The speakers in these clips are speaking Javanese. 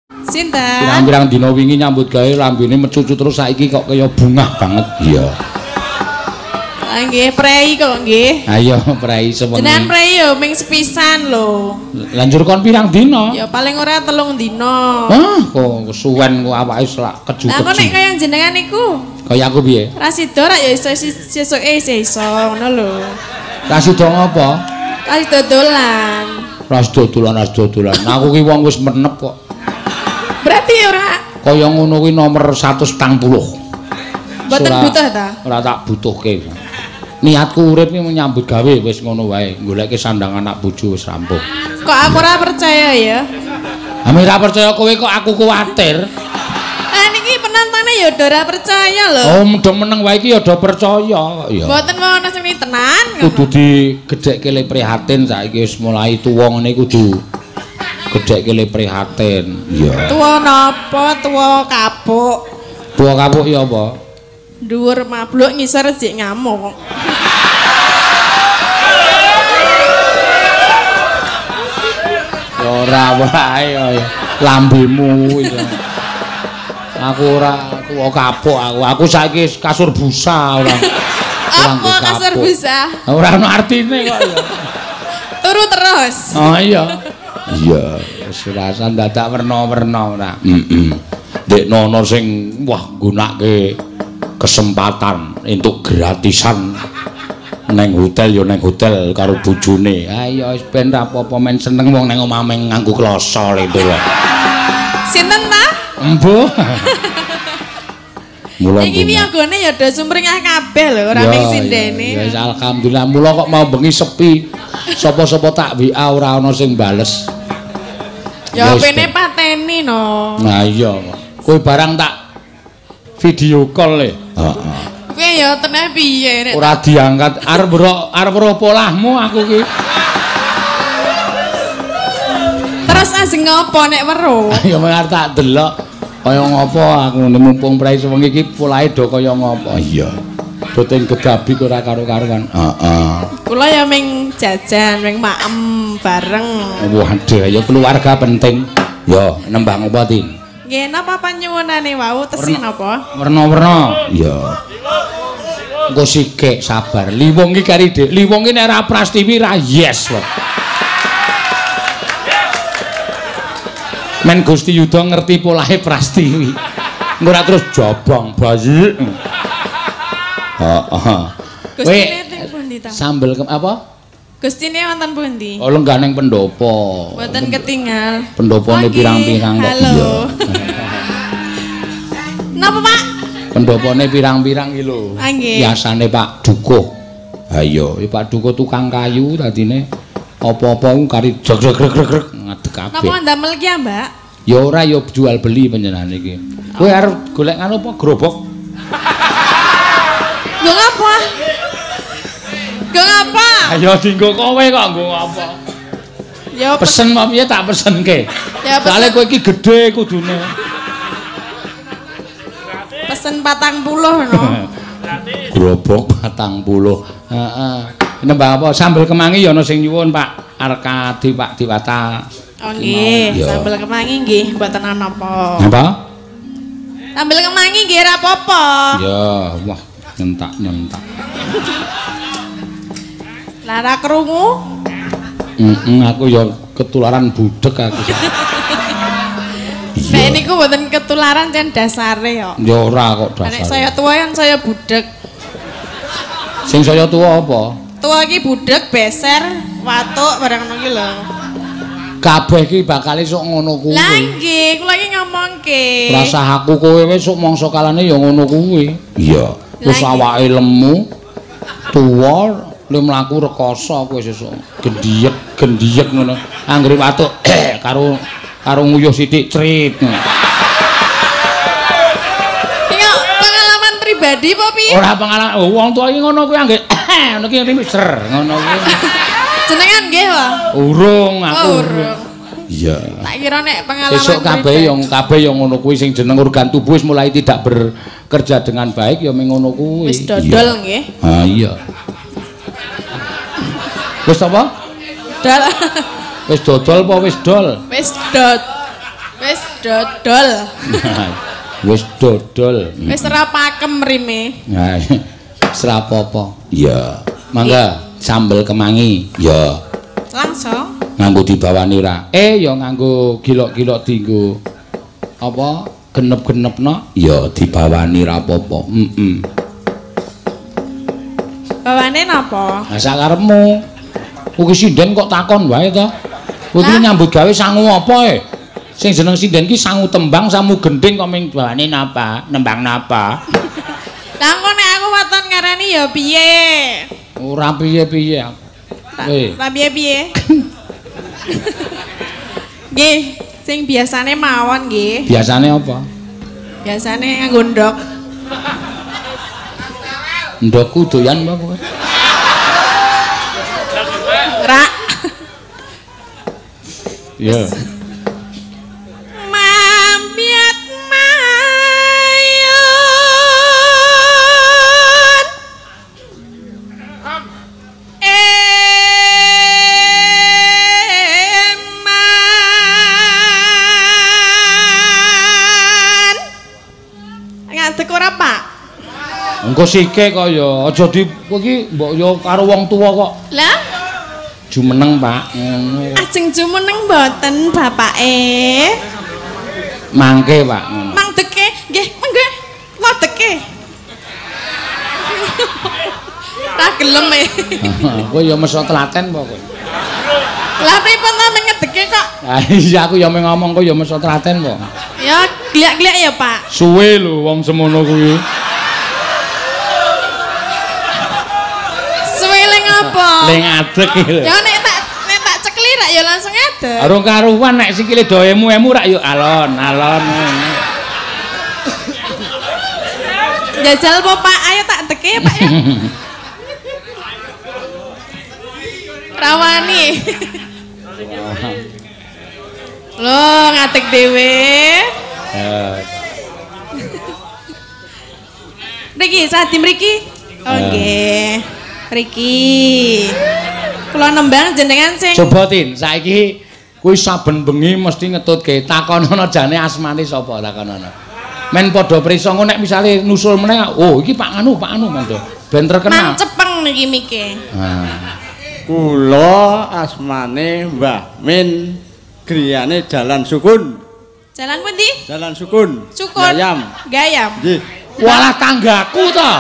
Sinten? Pirang-pirang dina wingi nyambut gawe lambene mecucu terus saiki kok kaya bungah banget. Iya. Ah nggih, prei kok nggih. Ayo prei sewengi. Jenengan prei yo ming sepisan lho. Lanjur kon pirang dina? Ya paling ora 3 dina. Hah, kok kesuwen kok awake selak keju-keju. Lah kok nek kaya jenengan iku Kaya aku piye? Rasido rak ya iso sesuke iso ngono lho. Rasido ngopo? Rasido dolan. Rasido dolan. Aku ki wong wis menep kok. Berarti ora Kaya ngono kuwi nomor 140. Mboten butuh ta? Ora tak butuhke. Niatku urip iki nyambut gawe wis ngono wae. Goleke sandang anak bojo wis rampung. Kok aku ora percaya ya? Ame ora percaya kowe kok aku kuwatir. Niki penontonnya ya udah ora percaya lho. Oh, mudah meneng wae iki ya do percaya kok ya. Mboten ana sing tenan. Kudu digedhekke le prihatin saiki wis mulai tuwa ngene kudu gedhekke le prihatin. Iya. Tuwa napa? Tuwa kapuk. Tuwa kapuk ya apa? Dhuwur mabluk ngisor jek ngamuk. Ora wae ya lambemu iki. Aku ora tuwa kapuk aku. Aku saiki kasur busa ora. Apa kasur busa? Ora ono artine kok ya. Turu terus. Oh iya. Iya, wis rasa dadak werna-werna ora. Dek nono sing wah gunake kesempatan entuk gratisan neng hotel ya neng hotel karo bojone. Ayo wis ben ra apa-apa men seneng wong nang omah nganggo kloso lho. Sinten ta? Embuh. Mula iki wiyagane ya do sumringah kabeh lho, ora mung sindene. Ya wis alhamdulillah mula kok mau bengi sepi. Sapa-sapa tak WA ora ana sing bales. Ya pene pateni no. Nah iya. Kowe barang tak video call le. Heeh. Kowe ya teneh piye nek ora diangkat arep ro polahmu aku ki. Terus ajeng ngopo nek weruh? Ya mung arep tak delok kaya ngopo aku mumpung prei sewengi iki polahe do kaya ngopo. Iya. Boten gedabi ora karo-karuan. Heeh. Kula ya ming jajan, ming maem bareng. Waduh, ya keluarga penting. Ya, nembang apa, Tin? Nggih, napa panyuwunane wau tesin apa? Werna-werna. Iya. Engko sikik sabar. Liwong iki kari Dik. Liwong iki nek ra Prastiwi ra yes lho. Men Gusti Yuda ngerti polahe Prastiwi. Ora terus jobong bayi. Heeh. Gustine teng pundi ta? Sambel apa? Gustine wonten pundi? Oh lengganing pendopo. Mboten ketinggal. Pendopone pirang-pirang kok. Halo. Napa, Pak? Pendopone pirang-pirang iki lho. Biasane Pak Dukuh. Ha iya, Pak Dukuh tukang kayu dadine apa-apa ku kari jog-jog-greg ngadeg kabeh. Napa ndamel ki ya, Mbak? Ya ora ya jual beli panjenengan iki. Kowe arep golek ngono apa gerobak? Nggo apa? Nggo apa? Ayo dinggo kowe kok nggo apa? Ya pesen apa piye tak pesenke. Ya pesen. Soale kowe iki gedhe kudune. Pesen 40 no. Gerobak 40. Heeh. Nembang apa sambel kemangi ya ana sing nyuwun Pak Arkadi Pak Diwata. Oh nggih, sambel kemangi nggih mboten ana apa. Apa? Sambel kemangi nggih ora apa-apa. Ya, wah nyentak-nyentak. Lara krungu? Aku ya ketularan budek aku. Nek niku mboten ketularan jan dasare kok. Ya ora kok dasare. Nek saya tua kan saya budek. Sing saya tua apa? Tua iki budek, beser, watuk barang ngono ki lho. Kabeh iki bakal sok ngono kuwi. Lah nggih, kula iki ngomongke. Rasah aku kowe wis sok mangsa kalane ya ngono kuwi. Iya. Wis awake lemu, tuwa, lu mlaku rekoso kowe sesuk. Gendiyek ngono. Anggere watuk karo nguyuh sithik crit. Iya, pengalaman pribadi apa piye? Ora pengalaman, wong tuwa iki ngono kuwi anggere ngono ki miser ngono kuwi. Jenengan nggih, Pak? Urung aku. Urung. Iya. Tak kira nek pengalaman besok kabeh yang ngono kuwi sing jeneng organ tubuh wis mulai tidak bekerja dengan baik ya mung ngono kuwi. Wis dodol nggih. Ha iya. Wis apa? Dol. Wis dodol apa wis dol? Wis dot. Wis dodol. Wis dodol. Wis ora pakem rime. Nah, ora apa-apa. Iya. Mangga sambel kemangi. Ya. Langsung. Nganggo dibawani ora. Ya nganggo gilok-gilok dienggo apa? Genep-genepno. Ya dibawani ra apa-apa. Bawane napa? Lah sakarepmu. Kuwi sinden kok takon wae to. Kowe iki nyambut gawe sangu apa Sing jeneng sinden ki sangu tembang, samu gending kok ming bawane napa? Nembang napa? Lah kok nek aku waton ngarani ya piye? Ora piye-piye. Ora piye-piye. Nggih, sing biasane mawon nggih. Biasane apa? Biasane nganggo ndok. Ndokku doyan apa kowe? Rak. Ya. Mampiat mayun. Eman. Ngadeg ora, Pak? Engko sike kok ya, aja di kowe iki mbok ya karo wong tuwa kok. Lah, jumeneng, Pak. Ngono. ajeng jumeneng mboten bapake. Mangke, Pak, ngono. Mangdeke, nggih, nggih. Lodeke. Ra gelem e. Kowe ya meso telaten apa kowe? Lah pripun ta ngedeke kok? Ah iya aku ya ngomong kowe ya meso telaten apa? Ya gliak-gliak ya, Pak. Suwe lho wong semono kuwi. Suwe ling apa? Ling adeg iki lho. Ya nek tak cekli rak ya langsung adeg. Arung karuan nek sikile do emu-emu rak yo alon-alon ngono. Jajal apa, Pak? Ayo tak teke ya, Pak ya. Rawani. Loh, ngadeg dhewe. Mriki, sadi mriki. Oh nggih. Mriki. Kula nembang jenengan sing Coba Tin, saiki kuwi saben bengi mesti ngetutke takonono jane asmane sapa takonono. Men padha prisa ngono nek misale nusul meneh, oh iki Pak Anu men to. Ben terkenal. Mancepeng niki mike. Kula asmane Mbah Min, griyane Jalan Sukun. Jalan pundi? Jalan Sukun. Sukun. Gayam. Gayam. Nggih. Walah tanggaku to.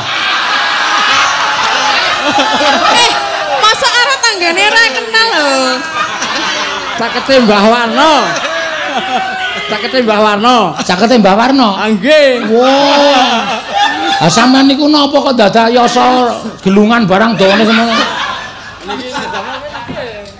Masa karo tanggane ora kenal lho. Cakete Mbah Warno. Cakete Mbah Warno. Cakete Mbah Warno. Nggih. Wah. Ah sampean niku napa kok dadak yasa gelungan barang dawane semono?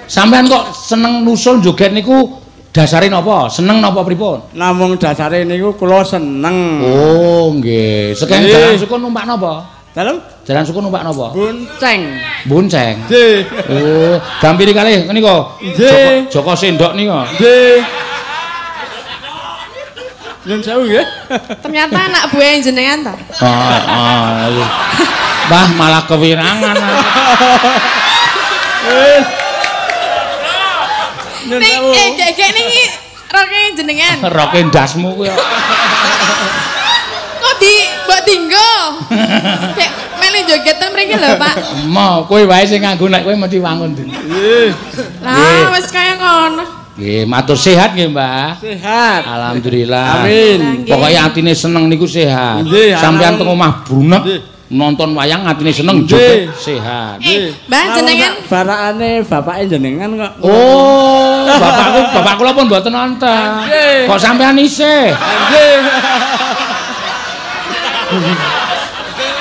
Sampean kok seneng nusul joget niku dasare napa? Seneng napa pripun? Namung dasare niku kula seneng. Oh, nggih. Sekeng Jalan Sukun numpak napa? Dalem? Jalan Sukun numpak napa? Bonceng. Bonceng. Nggih. Oh, gampiri kalih menika. Nggih. Joko Sendok nika. Nggih. Nyun sewu nggih. Ternyata anak buah jenengan ta? Mbah malah kewirangan. Nyun Ning sewu. gek niki roke jenengan. Roke ndasmu kuwi. Kok di mbok dinggo? Kayak melu jogetan mriki lho, Pak. Mo, kowe wae sing nganggo nek kowe mesti wangun. Nggih. Lah wis kaya ngono. Nggih, matur sehat nggih, Mbah. Sehat. Alhamdulillah. Amin. Pokoknya atine seneng niku sehat. Nggih, Sampeyan teng omah brunek Nggih. nonton wayang atine seneng Nggih. joget sehat. Mbah jenengan barakane bapake jenengan kok. Oh, bapak kula pun mboten nonton. Nggih. Kok sampean isih? Nggih.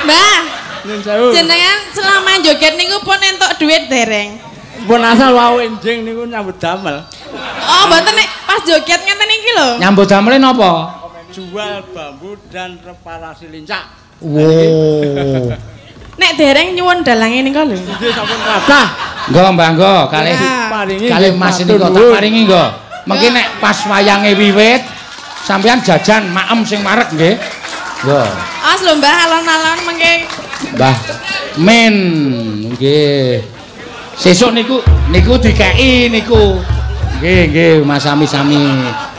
Mbah, Nyun sewu. jenengan selama joget niku pun entuk duit dereng. Pun asal wae enjing niku nyambut damel. Oh, mboten nek pas joget ngeten iki lho. Nyambut damele napa? Jual bambu dan reparasi lincah. Wow. Nek dereng nyuwun dalange nika lho. Nggih sampun kathah. Nggo, Mbah, nggo. Kalih Paringi kalih Mas niku tak paringi nggo. Mengki nek pas wayange wiwit sampean jajan maem sing marek nggih. Nggo. As lho Mbah alon-alon mengke. Mbah Min nggih. Sesuk niku dikeki niku. Nggih, nggih Mas sami-sami.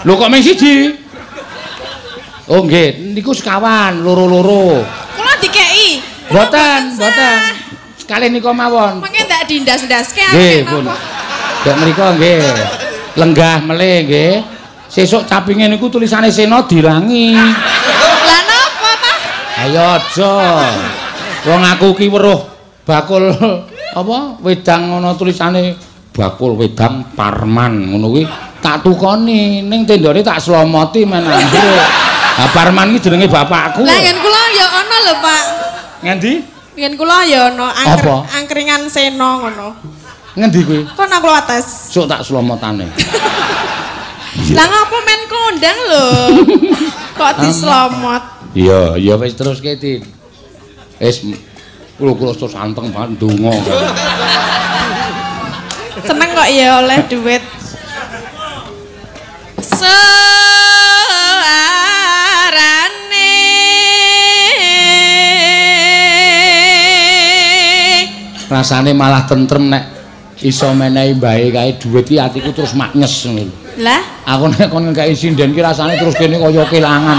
Lho kok mung siji? Oh nggih, niku sekawan, loro-loro. Kula dikeki. Mboten. Sekali niku mawon. Mengke ndak dindas-ndaske Nggih, pun. Dek mriku nggih. Lenggah melih nggih. Sesuk capinge niku tulisane Sena dirangi. Lah napa ta? Ayo aja. Wong aku ki weruh bakul apa wedang ana tulisane bakul wedang Parman ngono kuwi tak tukoni ning tendane tak slomoti men ambruk. Ha Parman ki jenenge bapakku. Lah yen kula ya ana lho, Pak. Ngendi? Yen kula ya ana angkringan Sena ngono. Ngendi kuwi? Kono kula atas. Sok tak slomotane. Lah ngapa men kondang lho? Kok dislomot? Iya wis terus Tin. Wis kula terus anteng banget ndonga. Seneng kok ya oleh duit. Rasane malah tentrem nek iso menehi mbahe kae dhuwit iki atiku terus maknyes ngono. Lah, aku nek kon ngekeki sinden ki rasane terus kene kaya kelangan.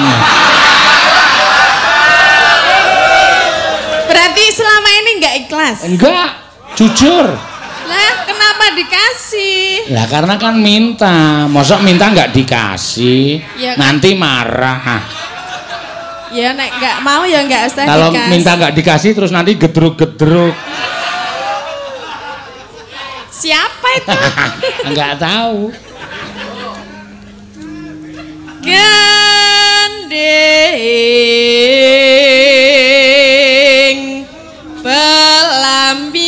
Berarti selama ini enggak ikhlas? Enggak, jujur. Lah, kenapa dikasih? Lah karena kan minta, mosok minta enggak dikasih, ya, nanti marah. Ya nek enggak mau ya enggak usah kalau dikasih. Minta enggak dikasih terus nanti gedruk-gedruk. Siapa itu? Enggak tahu. Gandeng pelampiangan.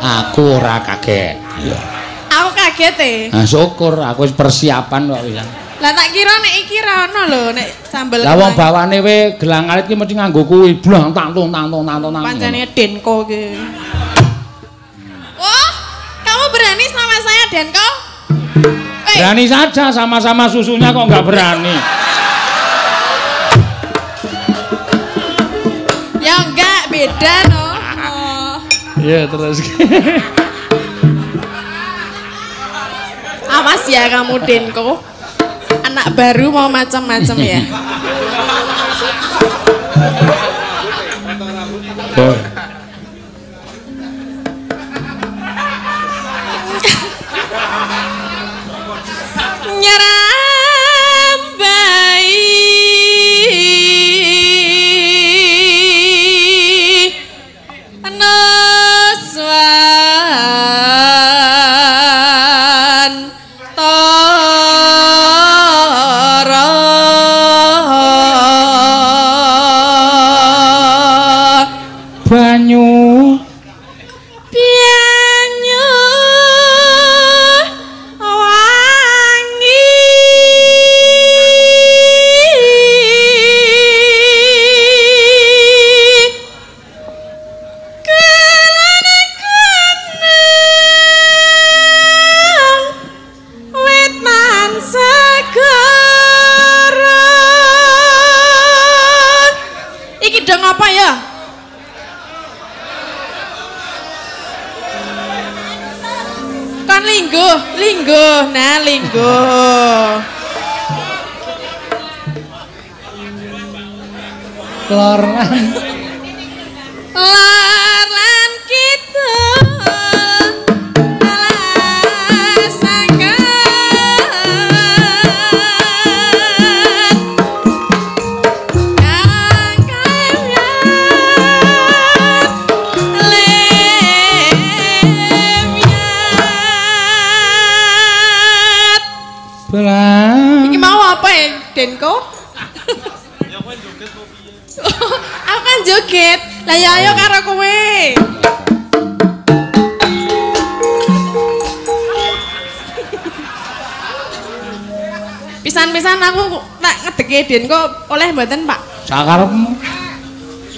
Aku ora kaget. Aku kaget Nah, syukur aku wis persiapan kok wis. Lah tak kira nek iki ra ono lho nek sambel. Lah wong bawane we gelang alit ki mesti nganggo kuwi blang tangtung. Pancene Denko ki. Wah, kamu berani sama saya Denko? Berani saja sama-sama susunya kok enggak berani. Ya enggak, beda no. Iya terus. Awas ya kamu Denko. Anak baru mau macam-macam ya. Nyerambai Nuswan Tara Banyu wangi kelana kenang wetan segara. Iki dong apa ya? Kan lingguh, nah lingguh. Loran Lan kidul Iki mau apa ya, Denko? Aku kan joget. Lah ya ayo karo kowe. Pisan-pisan aku tak ngedeke Denko oleh mboten, Pak? sakarepmu.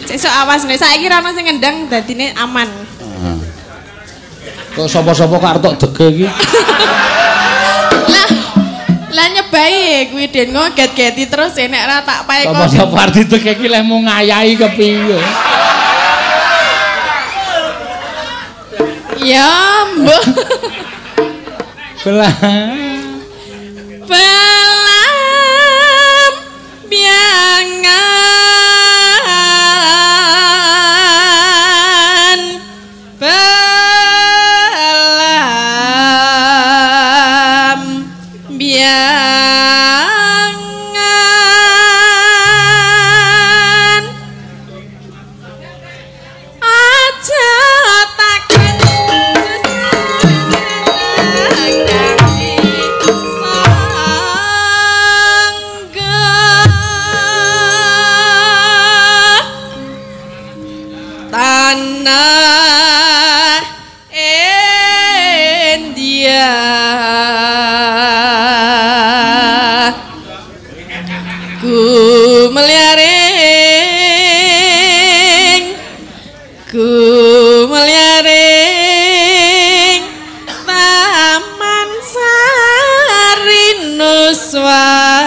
Sesuk awas nek saiki ra ono sing ngendang dadine aman. Kok sapa-sapa kok arep dege iki? Lah bae kuwi Den ngoget-geti terus nek ra tak pae kok. Sapa arti teke iki lek mung ngayahi kepiye? Ya, Mbok. Belang biangan belam biangan aja takkan tanah India ku meliaring taman sari nuswan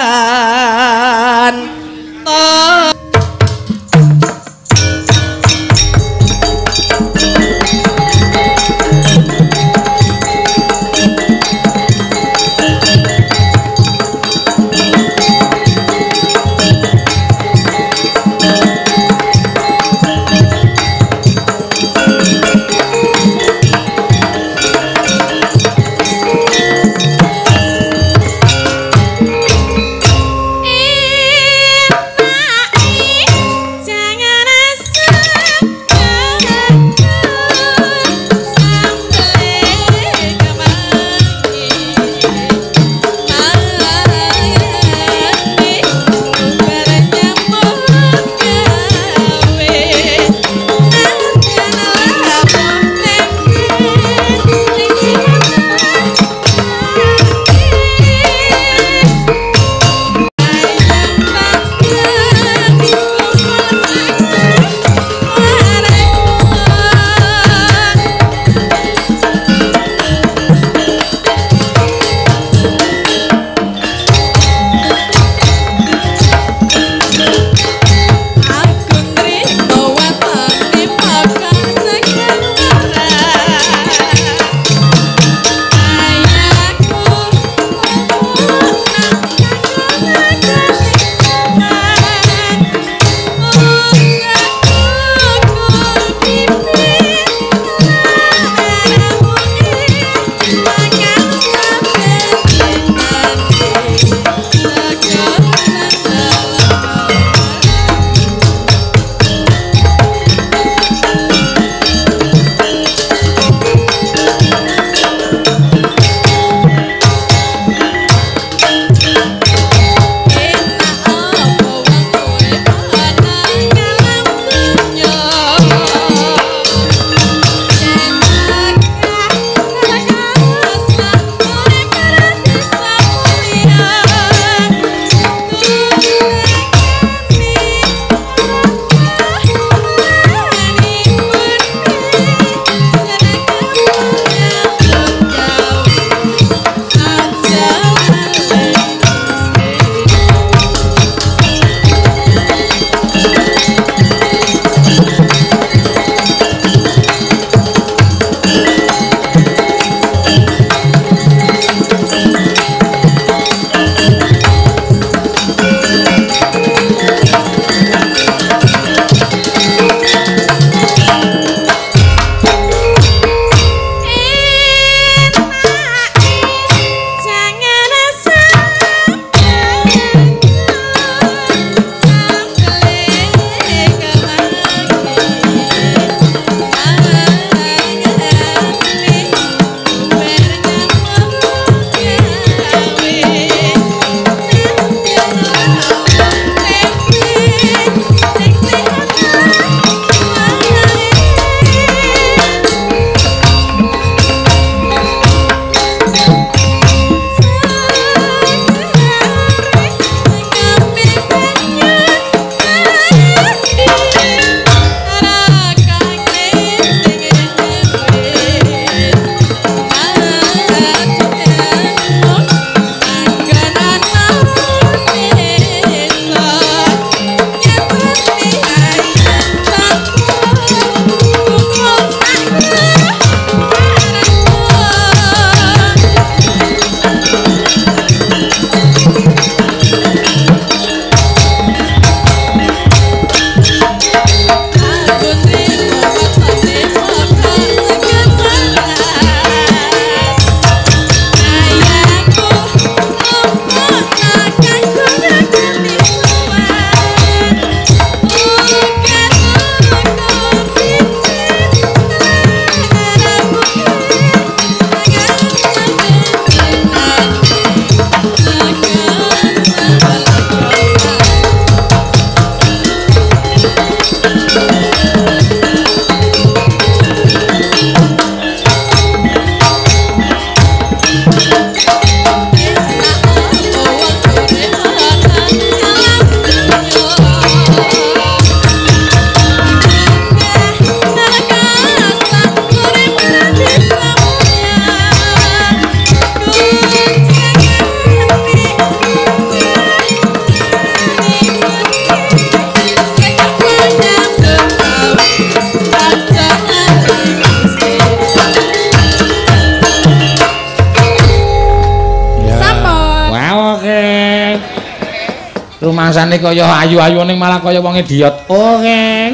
Rumasane kaya ayu-ayu ning malah kaya wong idiot. Oke.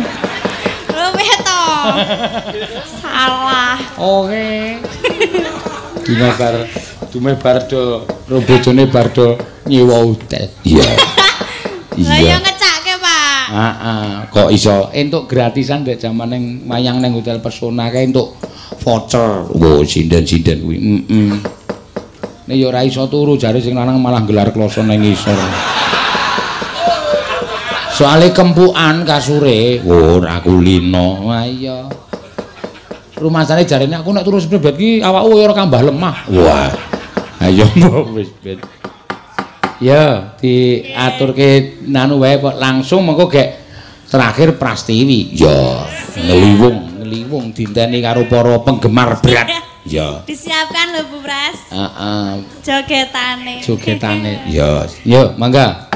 Luwih to. Salah. Oke. Dume bar do bojone bar do nyewa hotel. Iya. Lah ya ngecake, Pak. Heeh, kok iso entuk gratisan ndek jaman ning mayang ning Hotel Persona kae entuk voucher. Wo sinden-sinden kuwi. Nek ya ora iso turu jare sing lanang malah gelar kloso ning ngisor. Soale kempukan kasure, ora kulino. Wah iya. Rumasane jarene aku nek turu sebet iki awakku ora tambah lemah. Wah. Ayo wis bet. Ya, diaturke nanu wae kok langsung mengko gek terakhir Prastiwi. Ya, ngeliwung dinteni karo para penggemar berat. Ya. Disiapkan lho Bu Pras. Heeh. Jogetane. Ya, yuk mangga.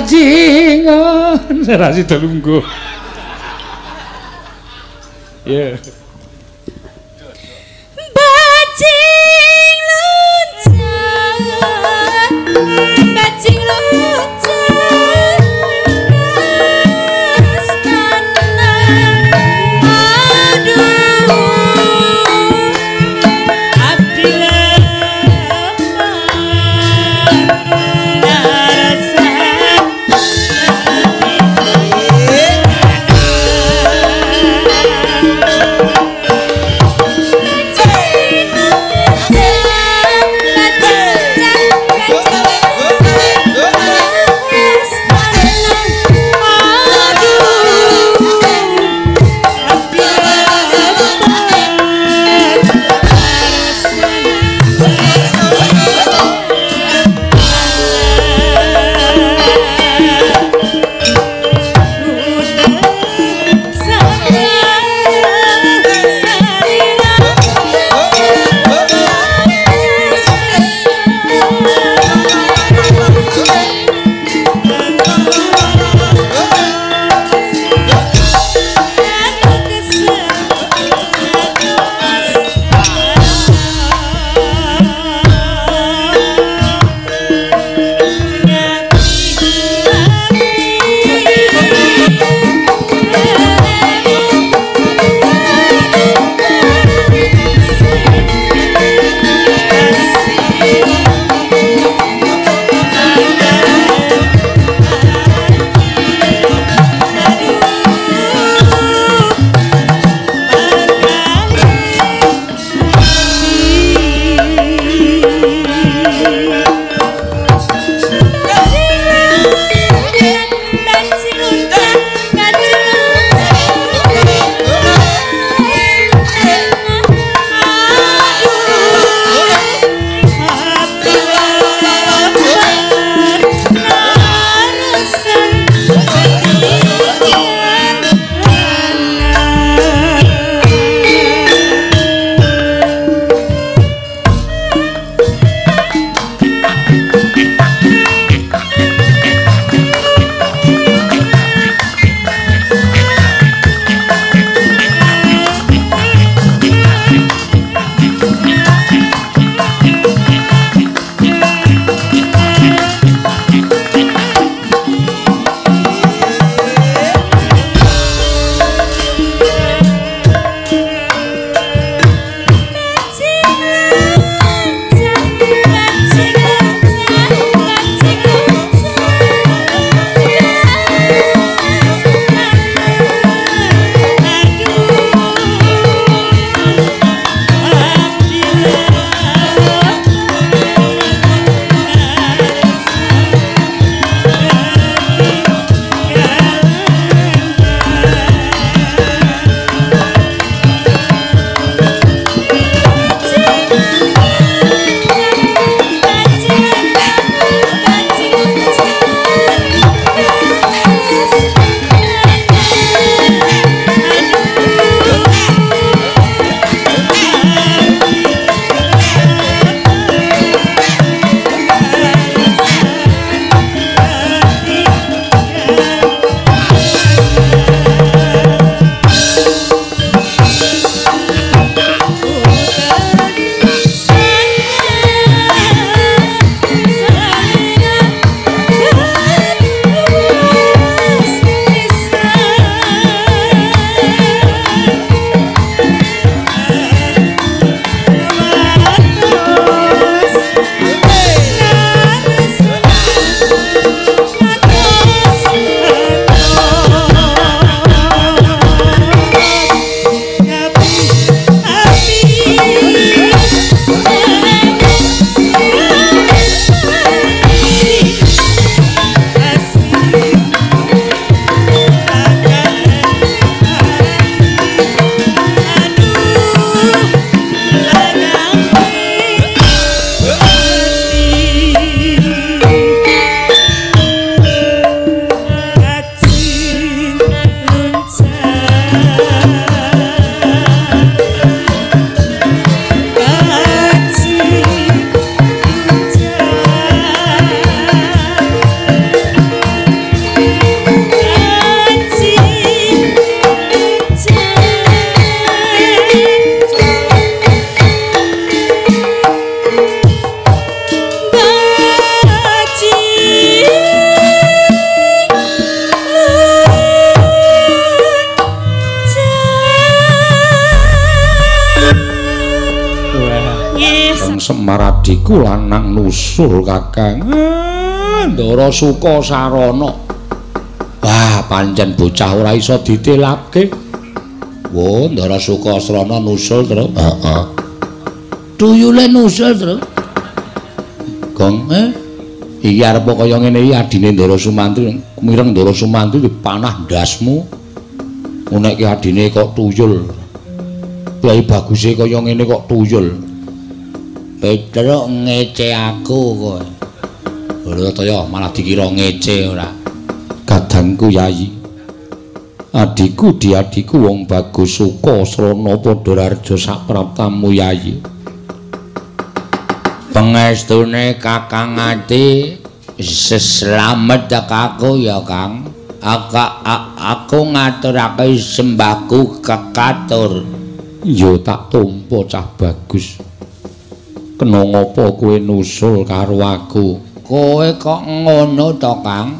Bajingan rasi telunggu. Ya. Bajing luncang astana. Aduh, Abdillah narasa. Naradiku lanang nusul Kakang. Ndara Sukasarana. Wah, pancen bocah ora iso ditelapke. Wo, Ndara Sukasarana nusul terus. Heeh. Tuyule nusul terus. Gong, iki arep kaya ngene iki adine Ndara Sumantri, mireng Ndara Sumantri dipanah ndasmu. Nek adine kok tuyul. Kyai baguse kaya ngene kok tuyul. Petruk ngece aku kowe. Ora kaya malah dikira ngece ora. Kadangku Yayi. Adiku diadiku wong bagus suka srana padha raja sapraptamu Yayi. Pangestune Kakang Ati seslamet aku ya Kang. Aku ngaturake sembahku kekatur. Ya tak tampa cah bagus. Kena ngapa kowe nusul karo aku? Kowe kok ngono to, Kang?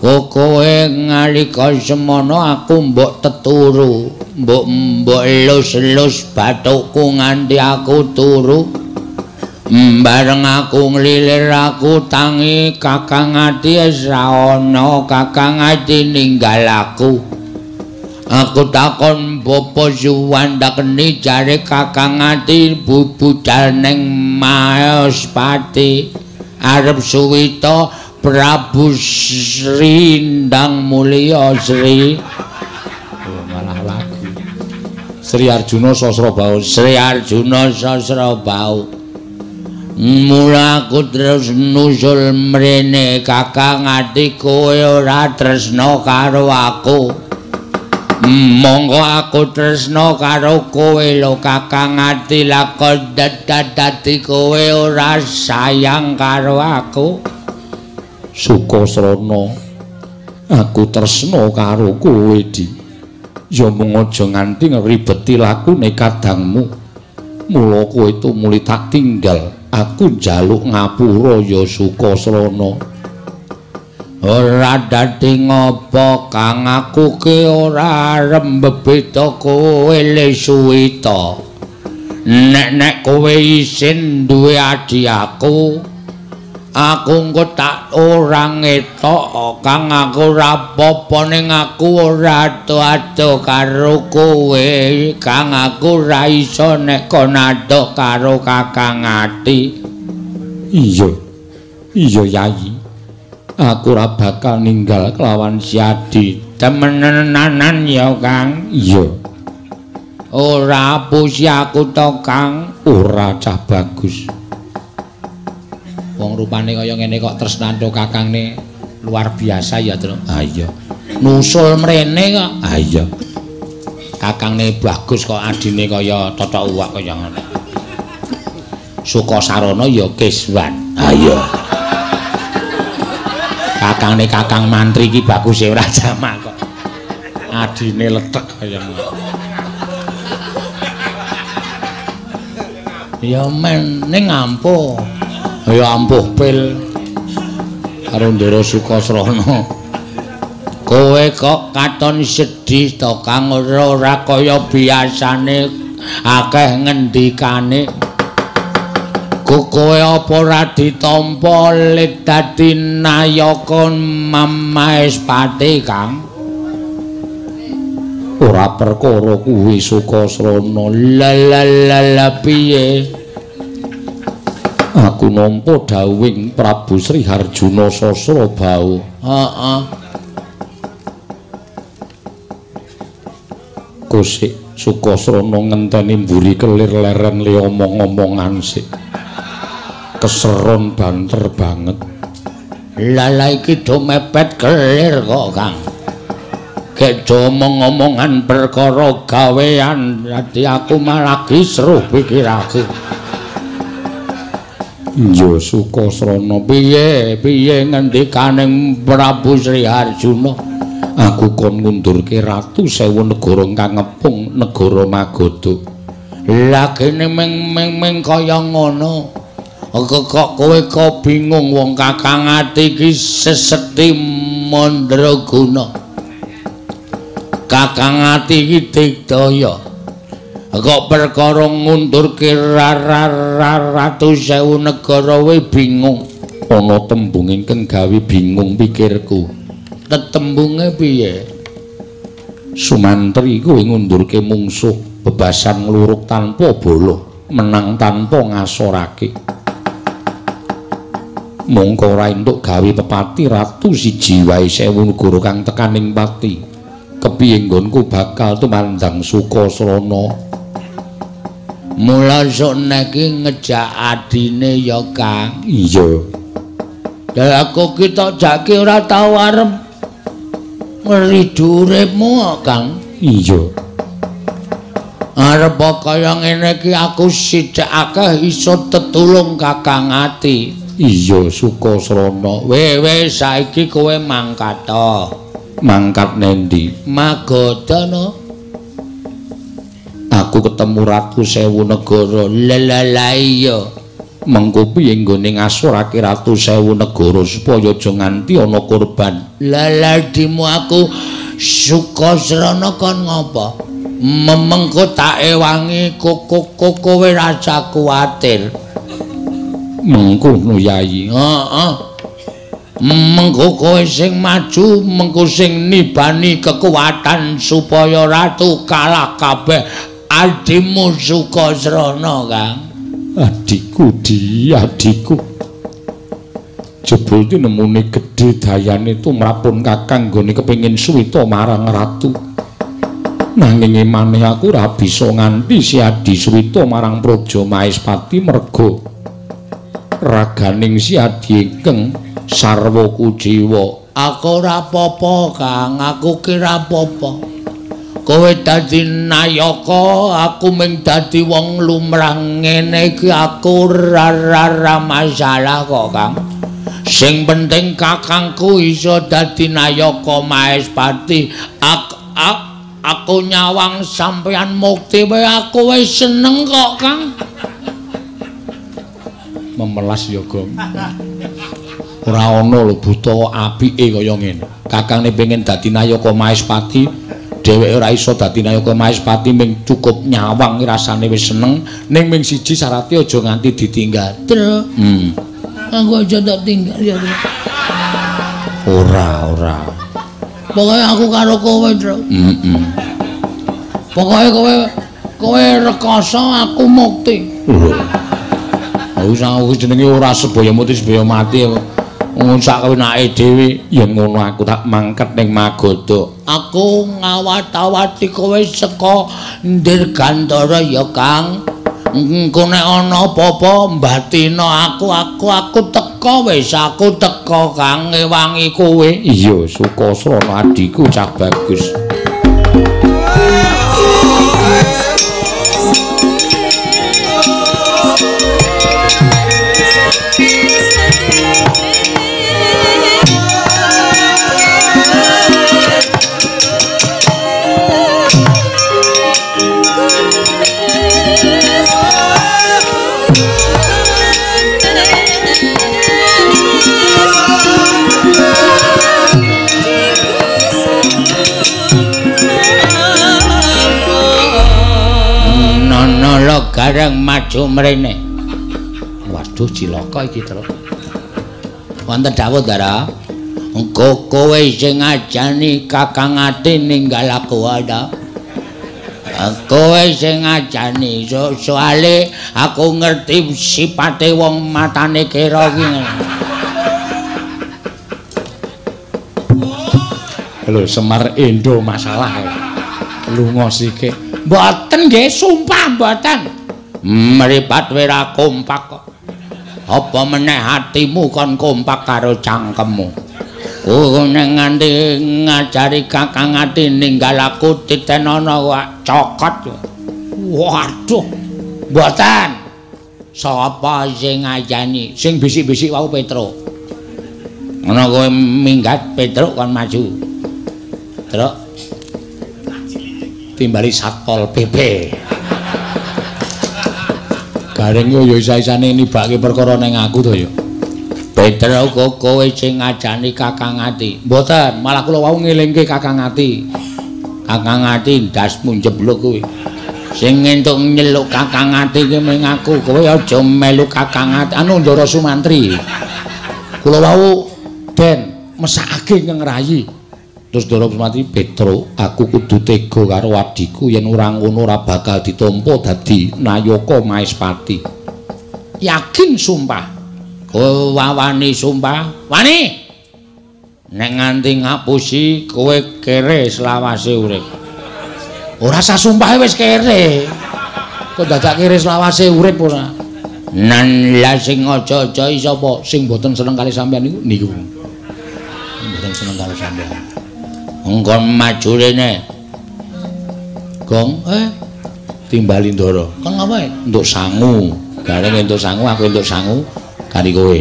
Kowe nalika semono aku mbok teturu, mbok elus-elus bathukku nganti aku turu. Bareng aku nglilir aku tangi Kakang Ati ora ana, Kakang Ati ninggal aku. Aku takon bapa suwandakni jare Kakang Ati budal ning Mayospati arep suwita Prabu Sri Ndang Mulya Sri. Malah lagu. Sri Arjuna Sasrabau, Sri Arjuna Sasrabau. Mula aku terus nusul mrene Kakang Ati kowe ora tresna karo aku. Monggo aku tresna karo kowe lho Kakang Ati lakon dadi kowe ora sayang karo aku. Sukasrana aku tresna karo kowe Di. Ya mung aja nganti ngribeti lakune kadangmu. Mula kowe tumuli tak tinggal. Aku njaluk ngapura ya Sukasrana. Ora dadi ngopo Kang aku ki ora arep mbebeta kowe le suwita. Nek kowe isin duwe adi aku engko tak ora ngetok Kang aku ora apa ning aku ora ado-ado karo kowe Kang aku ora iso nek kon ado karo Kakang Ati. Iya Yayi. Aku ora bakal ninggal kelawan si Adi. Temenanan ya, Kang. Iya. Ora pusi aku to, Kang. Ora cah bagus. Wong rupane kaya ngene kok tresnanto kakangne luar biasa ya, Tru. Ah iya. Nusul mrene kok. Ah iya. Kakangne bagus kok adine kaya totok uwak kaya ngono. Sukasarana ya Kiswan. Ah iya. Kakangne Kakang Mantri iki baguse ora jamak kok. Adine letek kaya ngono. Ya men ning ampuh. Ya ampuh pil karo Ndara Sukasrana. Kowe kok katon sedih to Kang ora kaya biasane akeh ngendikane. Kowe apa ora ditampa lit dadi nayaka Maespati Kang? Ora perkara kuwi Sukasrana. La piye? Aku nampa dawuhing Prabu Sri Harjuna Sasrabau. Heeh. Kosik Sukasrana ngenteni mburi kelir leren le omong-omongan sik. Keseron banter banget. Lala iki do mepet kelir kok, Kang. Gek do omong-omongan perkara gawean, dadi aku malah seru pikirake. Ya Sukasrana piye ngendikaning Prabu Sri Harjuna? Aku kon ngundurke ratu 1000 negara kang ngepung negara Magadha. Lah kene meng kaya ngono. Kok kowe kok bingung wong Kakang Ati iki sesekti mandraguna. Kakang Ati iki digdaya. Kok perkara ngundurke Ratu Sewu negara we bingung. Ana tembung ingkang gawe bingung pikirku. Tetembunge piye? Sumantri kuwi ngundurke mungsuh bebasan ngluruk tanpa bolo, menang tanpa ngasorake. Mongko ora entuk gawe pepati ratu siji wae Sewu negara kang tekaning pati. Kepiye nggonku bakal tumandang Sukasrana. Mula sok niki ngejak adine ya Kang. Iya. Lah aku ki tok jake ora tau arep ngridu uripmu Kang. Iya. Arep kaya ngene iki aku sithik akeh iso tetulung Kakang Ati. Iya Sukasrana. Wis saiki kowe mangkat to. Mangkat nendi? Magadana. Aku ketemu Ratu Sewu negara. Lah iya. Mengko piye nggone ngasorake Ratu Sewu negara supaya aja nganti ana korban. Lah dimu aku Sukasrana kon ngopo? Mengko tak ewangi kowe rasa kuwatir. Mengkono Yayi. Heeh. Mengko kowe sing maju, mengko sing nibani kekuatan supaya ratu kalah kabeh adimu Sukasrana, Kang. Adikku adikku. Jebul tinemune gedhe dayane tumrapun Kakang nggone kepengin suwita marang ratu. Nanging maneh aku ora bisa nganti si Adi suwita marang Praja Maespati merga raganing si Adi ingkang sarwa kujiwa. Aku ora apa-apa, Kang. Aku kira apa-apa. Kowe dadi nayaka, aku mung dadi wong lumrah ngene iki aku ora masalah kok, Kang. Sing penting kakangku iso dadi nayaka Maespati. Aku nyawang sampeyan mukti wae aku wis seneng kok, Kang. Memelas ya, Gong. Ora ana lho buta apike kaya ngene. Kakangne pengen dadi nayaka Maespati, dheweke ora iso dadi nayaka Maespati ming cukup nyawang rasane wis seneng, ning ming siji syaraté aja nganti ditinggal. Tru. Aku aja tak tinggal ya. Ora. Pokoke aku karo kowe, Tru. Pokoke kowe rekoso aku mukti. Wis aku jenenge ora sebaya muti sebaya mati. Sak kewenake dhewe yen ngono aku tak mangkat ning Magoda. Aku ngawat-awati kowe saka Ndirgantara ya, Kang. Engko nek ana apa-apa mbatina aku teko wis aku teko, Kang, ngewangi kowe. Iya, Sukasrana adikku cah bagus. Gareng maju mrene. Waduh cilaka iki, Tru. Wonten dawuh, Ndara. Engko kowe sing ngajani Kakang Ati ninggal aku ada. Kowe sing ngajani soale aku ngerti sipate wong matane kira iki. Lho Semar Endo masalah. Lunga sike. Mboten nggih, sumpah mboten. Mripat wira kompak kok. Apa meneh atimu kon kompak karo cangkemmu. Ning nganti ngajari Kakang Ati ninggal aku titenana wak cokot. Waduh. Mboten. Sapa sing ngajani? Sing bisik-bisik wau Petruk. Ana kowe minggat Petruk kon maju. Truk. Timbali Satpol PP. Gareng yo isa-isane nibake perkara ning aku to ya. Petruk kok kowe sing ngajani Kakang Ati. Mboten, malah kula wau ngelingke Kakang Ati. Kakang Ati ndasmu njebluk kuwi. Sing entuk nyeluk Kakang Ati ki mung aku, kowe aja melu Kakang Ati. Anu Ndara Sumantri. Kula wau ben mesakake ngrayi. Terus Ndara Sumantri, "Petro, aku kudu tega karo adiku yen ora ngono ora bakal ditampa dadi Nayaka Maespati." Yakin sumpah. Kowe wani sumpah? Wani. Nek nganti ngapusi kowe kere selawase urip. Ora usah sumpah wis kere. Kok dadak kere selawase urip ora. Nan la sing aja-aja sapa sing mboten seneng kali sampean niku. Mboten seneng kali sampean. Engko maju rene. Gong, timbali Ndara. Kang apa? Entuk sangu. Gareng entuk sangu, aku entuk sangu kari kowe.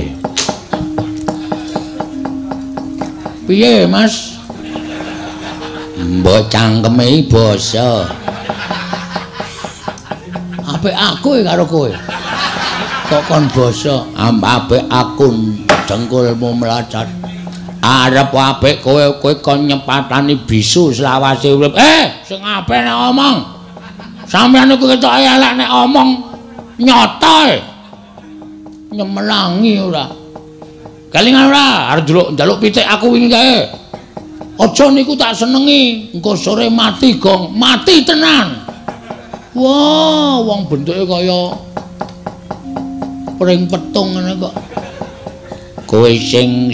Piye, Mas? Mbok cangkeme basa. Apik aku karo kowe. Kok kon basa? Apik aku dengkulmu melacat. Arep apik kowe kon nyepatani bisu selawase urip. Sing apik nek omong. Sampeyan iku ketok elek nek omong nyata. Nyemelangi ora. Kalingan ora arep njaluk pitik aku wingi kae. Aja niku tak senengi, engko sore mati gong, mati tenan. Wah, wong bentuke kaya pring petung ngene kok. Kowe sing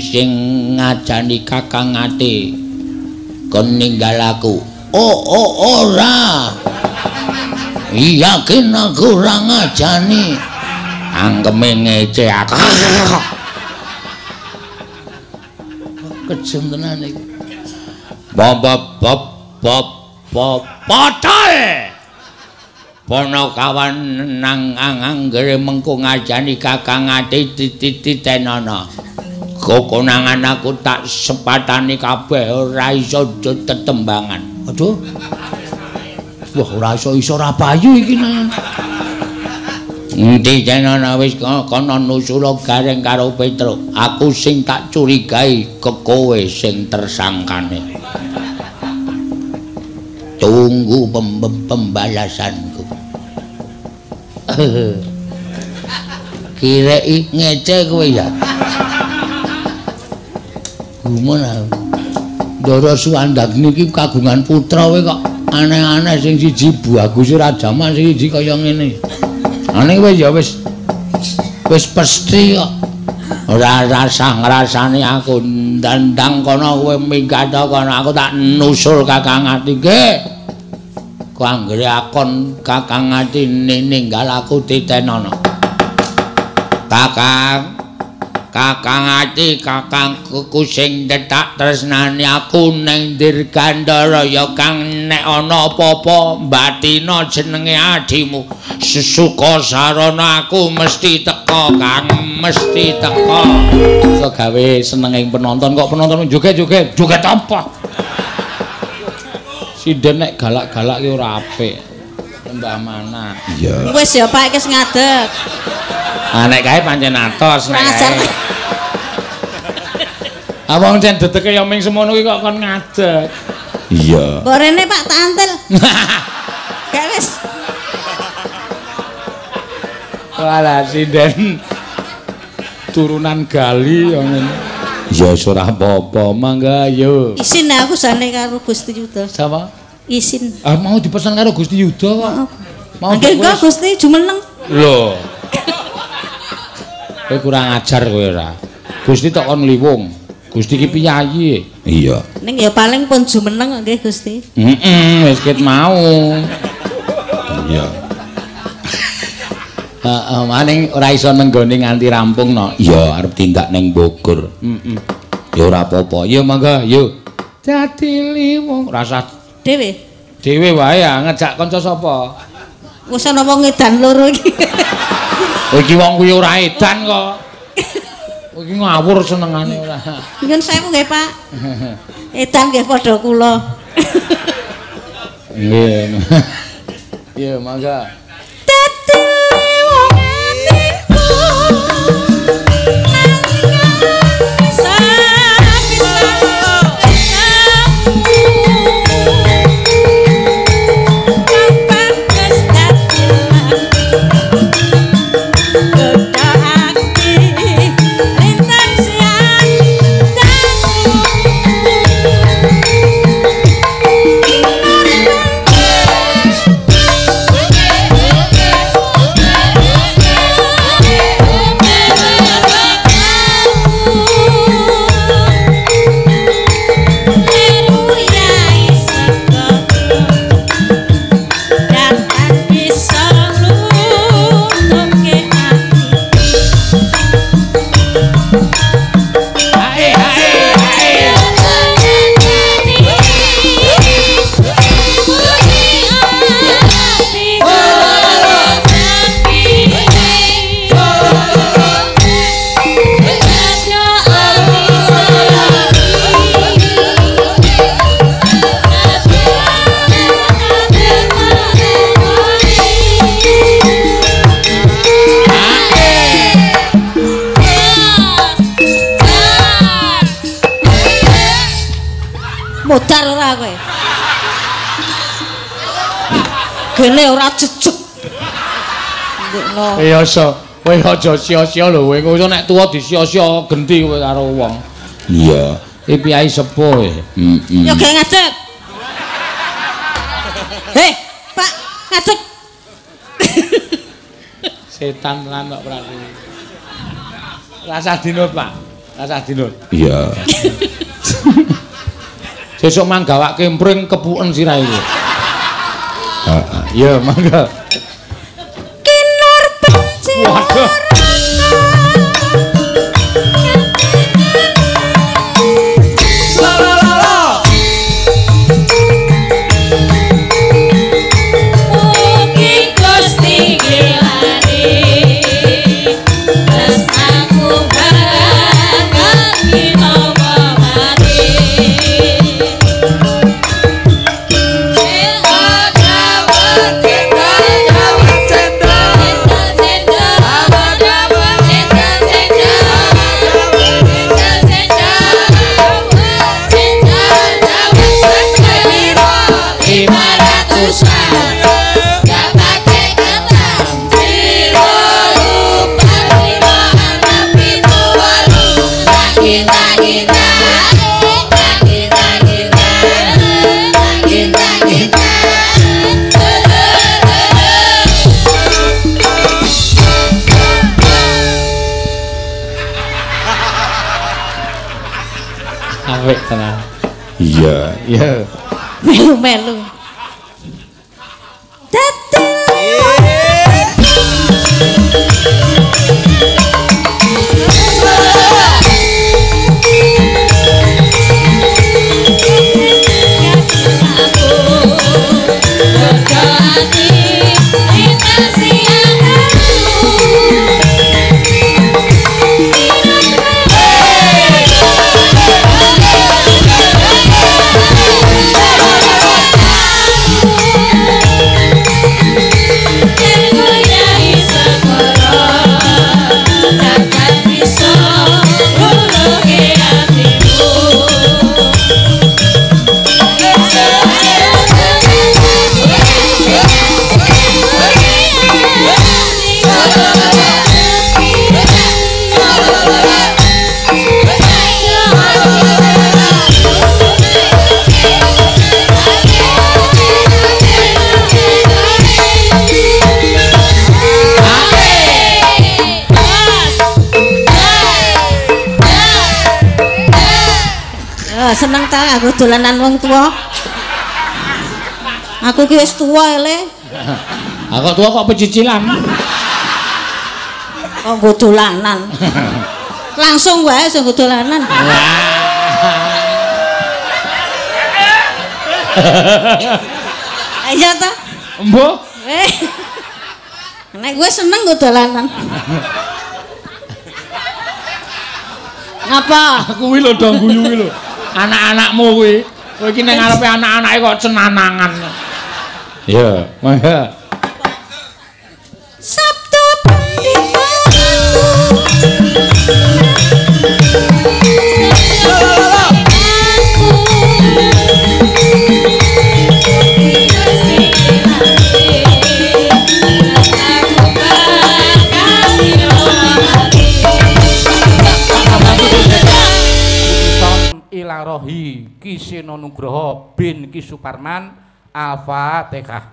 ngajani Kakang Ati kon ninggal aku. Ora. Yakin aku ora ngajani. Angkeme ngece aku. Kejem tenan iki. Potol. Ponokawan nang anggere mengko ngajani Kakang Ati titenono. Kokonangan aku tak sepatani kabeh ora iso tetembangan. Aduh. Wah ora iso ora payu iki nang. Endi jenengan wis kono nusula gareng karo Petro. Aku sing tak curigai kowe sing tersangkane. Tunggu pembalasanku. Kirei ngece kowe ya. Gumana. Ndara Suandagni iki kagungan putra kowe kok aneh-aneh sing siji bagus ora jaman sing siji kaya ngene. Ane kowe ya wis pesti kok. Ora rasane aku ndandang kono kowe minggat kono aku tak nusul Kakang Ati ge. Ku anggere akon Kakang Ati ninggal aku titenono. Kakang Ati kakangku sing detak tresnani aku ning Dirgandara ya Kang nek ana apa-apa batina jenenge adimu Susuka sarana aku mesti teka Kang mesti teka. Iso gawe senenging penonton kok penonton joget-joget apa? Sinden nek galak-galak ki ora apik. Mbah Mana. Iya. Wis ya Pak wis ngadeg. Nek kae pancen atos nek. Awang jan dedeke ya ming semono ki kok kon ngadeg. Iya. Mbok rene Pak tak antel. Gak wis. Walah sinden turunan gali ya ngene. Ya ora apa-apa, mangga yo. Isin aku jane karo Gusti Yuda. Sapa? Isin. Mau dipesan karo Gusti Yuda kok. Mau kok Gusti jumeneng. Lho. Kowe kurang ajar kowe ora. Gusti tok kon liwung. Gusti ki piyayi. Iya. Ning ya paling pun jumeneng nggih Gusti. Wis ket mau. Iya. Maning ora iso nenggone nganti rampung no. Iya, arep tindak ning Bogor. Ya ora apa-apa. Ya mangga, yo. Dadi liwung rasa dhewe. Dhewe wae ngejak kanca sapa? Wis ana wong edan loro iki. Iki wong kuwi ora edan kok. Iki ngawur senengane ora. Nyun sewu nggih, Pak. Edan nggih padha kula. Nggih. Ya mangga. Modar ora kowe. Gene ora jejeg. Ndekno. Kowe aja sia-sia lho, kowe iso nek tuwa disia-sia genti kowe karo wong. Iya, iki piyai sepuh. Ya gak ngadeg. Hei, Pak, ngadeg. Setan tenan kok Prabu. Rasah dinut, Pak. Rasah dinut. Iya. Sesuk manggawake mpring kepuken sirahe iki. Heeh, iya mangga. Kinor pencir. Waduh. Apik tenan. Iya, iya. Melu-melu. Seneng ta aku dolanan wong tua. Aku ki wis tuwa ele. Aku tuwa kok pecicilan. Kok nggo dolanan. Langsung wae sing nggo dolanan. Ayo ta? Mbok. Nek gue seneng nggo dolanan. Ngapa? Aku kuwi lho do guyu kuwi lho. Anak-anakmu kuwi. Kowe iki ning ngarepe anak-anake kok cenanangan. Iya, mangga. Sabtu pendeta. Ilarohi Kiseno Nugroho bin Ki Suparman Al-Fatihah.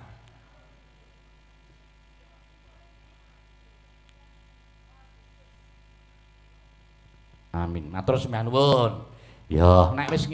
Amin. Matur sembah nuwun. Ya, nek wis